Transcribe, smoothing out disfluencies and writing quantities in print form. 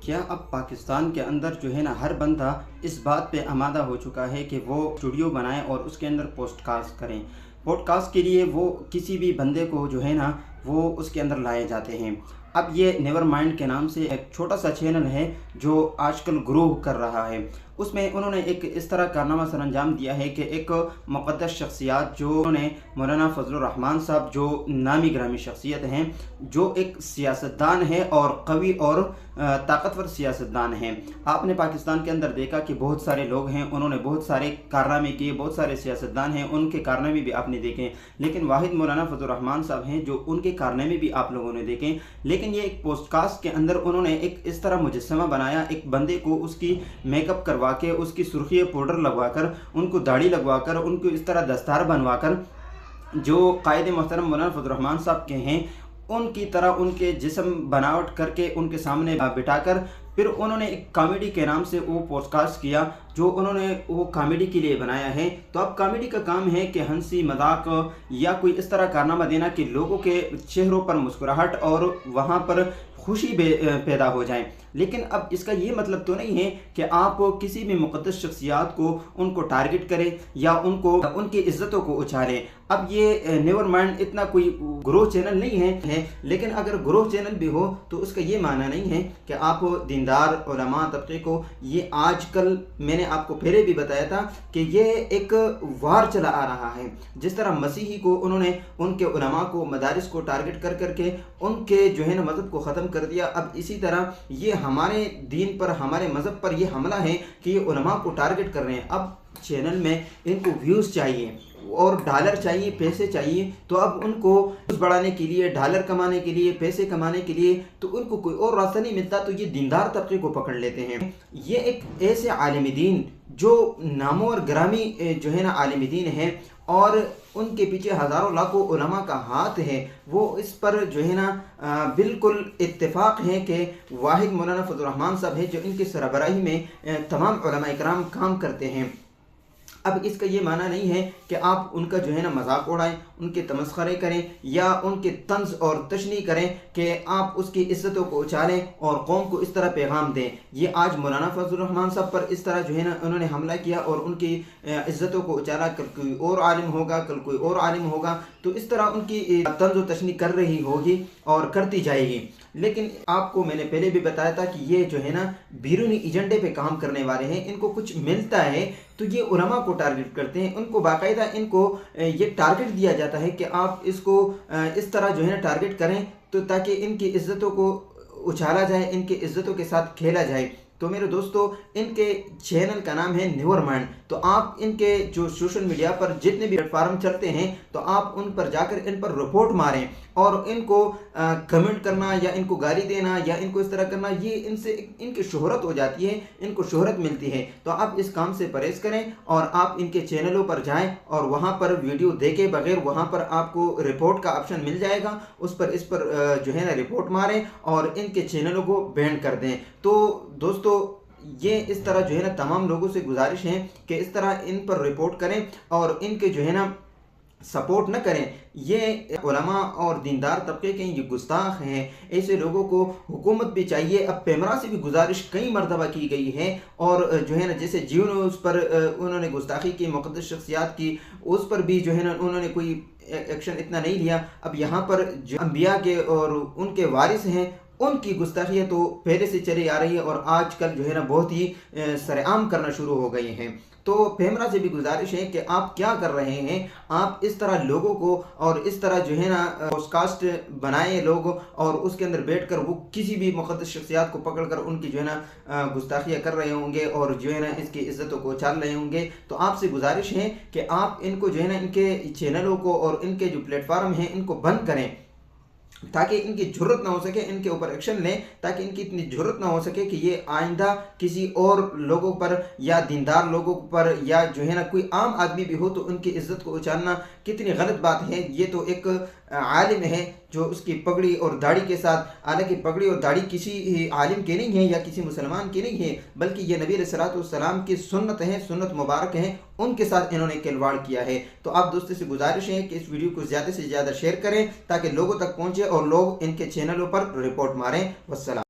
क्या अब पाकिस्तान के अंदर जो है ना हर बंदा इस बात पे आमादा हो चुका है कि वो स्टूडियो बनाए और उसके अंदर पॉडकास्ट करें। पॉडकास्ट के लिए वो किसी भी बंदे को जो है ना वो उसके अंदर लाए जाते हैं। अब ये नेवर माइंड के नाम से एक छोटा सा चैनल है जो आजकल ग्रो कर रहा है। उसमें उन्होंने एक इस तरह कारनामा सर अंजाम दिया है कि एक मुक़द्दस शख्सियत जो उन्होंने मौलाना फजलुर रहमान साहब जो नामी ग्रामी शख्सियत हैं, जो एक सियासतदान है और कवि और ताकतवर सियासतदान हैं। आपने पाकिस्तान के अंदर देखा कि बहुत सारे लोग हैं, उन्होंने बहुत सारे कारनामे किए, बहुत सारे सियासतदान हैं, उनके कारनामे भी आपने देखे, लेकिन वाहिद मौलाना फजलुर रहमान साहब हैं जो उनके कारनामे भी आप लोगों ने देखे। लेकिन ये एक पॉडकास्ट के अंदर उन्होंने एक इस तरह मुजस्समा बनाया, एक बंदे को उसकी मेकअप करवा के, उसकी सुर्खी पाउडर लगवाकर, उनको दाढ़ी लगवाकर, उनको इस तरह दस्तार बनवाकर जो कायदे मोहतरम मौलाना फजलुर रहमान साहब के हैं उनकी तरह उनके जिस्म बनावट करके उनके सामने बिठाकर फिर उन्होंने एक कॉमेडी के नाम से वो पॉडकास्ट किया जो उन्होंने वो कॉमेडी के लिए बनाया है। तो अब कॉमेडी का काम है कि हंसी मजाक या कोई इस तरह कारनामा देना कि लोगों के चेहरों पर मुस्कुराहट और वहाँ पर खुशी पैदा हो जाए। लेकिन अब इसका ये मतलब तो नहीं है कि आप किसी भी मुक़द्दस शख्सियत को उनको टारगेट करें या उनको उनकी इज़्ज़तों को उछालें। अब ये नेवर माइंड इतना कोई ग्रो चैनल नहीं है, लेकिन अगर ग्रो चैनल भी हो तो उसका ये माना नहीं है कि आप दीनदार उलमा तबके को, ये आजकल मैंने आपको पहले भी बताया था कि ये एक वार चला आ रहा है। जिस तरह मसीही को उन्होंने उनके उलमा को मदारिस को टारगेट कर करके उनके जो है ना मज़हब को ख़त्म कर दिया, अब इसी तरह ये हमारे दीन पर, हमारे मज़हब पर ये हमला है कि ये उलमा को टारगेट कर रहे हैं। अब चैनल में इनको व्यूज़ चाहिए और डॉलर चाहिए, पैसे चाहिए, तो अब उनको व्यूज़ बढ़ाने के लिए, डॉलर कमाने के लिए, पैसे कमाने के लिए तो उनको कोई और रास्ता नहीं मिलता, तो ये दीनदार तबके को पकड़ लेते हैं। ये एक ऐसे आलिम दीन जो नामो और ग्रामी जो है ना आलिम दीन है और उनके पीछे हज़ारों लाखों उलमा का हाथ है, वो इस पर जो है ना बिल्कुल इत्तेफाक है कि वाहिद मौलाना फजलुर रहमान साहब है जो इनकी सरबराही में तमाम उलमा इकराम काम करते हैं। अब इसका ये माना नहीं है कि आप उनका जो है ना मजाक उड़ाएं, उनके तमस्खरे करें या उनके तंज और तशनी करें कि आप उसकी इज़्ज़तों को उछालें और कौम को इस तरह पैगाम दें। ये आज मौलाना फजलुर रहमान साहब पर इस तरह जो है ना उन्होंने हमला किया और उनकी इज़्ज़तों को उछाला, कल कोई और आलिम होगा, कल कोई और आलिम होगा, तो इस तरह उनकी तंज और तशनी कर रही होगी और करती जाएगी। लेकिन आपको मैंने पहले भी बताया था कि ये जो है ना बैरूनी एजेंडे पे काम करने वाले हैं, इनको कुछ मिलता है तो ये उलमा को टारगेट करते हैं, उनको बाकायदा इनको ये टारगेट दिया जाता है कि आप इसको इस तरह जो है ना टारगेट करें तो ताकि इनकी इज़्ज़तों को उछाला जाए, इनकी इज़्ज़तों के साथ खेला जाए। तो मेरे दोस्तों, इनके चैनल का नाम है नेवर माइंड। तो आप इनके जो सोशल मीडिया पर जितने भी प्लेटफार्म चलते हैं तो आप उन पर जाकर इन पर रिपोर्ट मारें और इनको कमेंट करना या इनको गाली देना या इनको इस तरह करना, ये इनसे इनकी शोहरत हो जाती है, इनको शोहरत मिलती है। तो आप इस काम से परहेज़ करें और आप इनके चैनलों पर जाएं और वहाँ पर वीडियो देखे बगैर वहाँ पर आपको रिपोर्ट का ऑप्शन मिल जाएगा, उस पर जो है ना रिपोर्ट मारें और इनके चैनलों को बैन कर दें। तो दोस्तों, ये इस तरह जो है ना तमाम लोगों से गुजारिश है कि इस तरह इन पर रिपोर्ट करें और इनके जो है ना सपोर्ट न करें। ये उलमा और दीनदार तबके के ये गुस्ताख हैं, ऐसे लोगों को हुकूमत भी चाहिए। अब पेमरा से भी गुजारिश कई मरतबा की गई है और जो है ना जैसे जियो न्यूज़ पर उन्होंने गुस्ताखी की, मुक़द्दस शख्सियत की, उस पर भी जो है ना उन्होंने कोई एक्शन इतना नहीं लिया। अब यहाँ पर जो अंबिया के और उनके वारिस हैं उनकी गुस्ताखियाँ तो पहले से चली आ रही है और आजकल जो है ना बहुत ही सरेआम करना शुरू हो गई हैं। तो पेमरा से भी गुजारिश है कि आप क्या कर रहे हैं, आप इस तरह लोगों को और इस तरह जो है ना पॉडकास्ट बनाए लोग और उसके अंदर बैठकर वो किसी भी मुक़द्दस शख्सियत को पकड़कर उनकी जो है ना गुस्ताखियाँ कर रहे होंगे और जो है ना इसकी इज़्ज़तों को उछाल रहे होंगे। तो आपसे गुजारिश है कि आप इनको जो है ना इनके चैनलों को और इनके जो प्लेटफार्म हैं इनको बंद करें ताकि इनकी ज़रूरत ना हो सके, इनके ऊपर एक्शन लें ताकि इनकी इतनी ज़रूरत ना हो सके कि ये आइंदा किसी और लोगों पर या दीनदार लोगों पर या जो है ना कोई आम आदमी भी हो तो उनकी इज़्ज़त को उछालना कितनी गलत बात है। ये तो एक आलिम है जो उसकी पगड़ी और दाढ़ी के साथ, हालांकि पगड़ी और दाढ़ी किसी आलिम की नहीं है या किसी मुसलमान की नहीं है बल्कि ये नबी अलैहिस्सलातु वस्सलाम की सुन्नत है, सुन्नत मुबारक है, उनके साथ इन्होंने खिलवाड़ किया है। तो आप दोस्तों से गुजारिश है कि इस वीडियो को ज़्यादा से ज़्यादा शेयर करें ताकि लोगों तक पहुँचे और लोग इनके चैनलों पर रिपोर्ट मारें। वस्सलाम।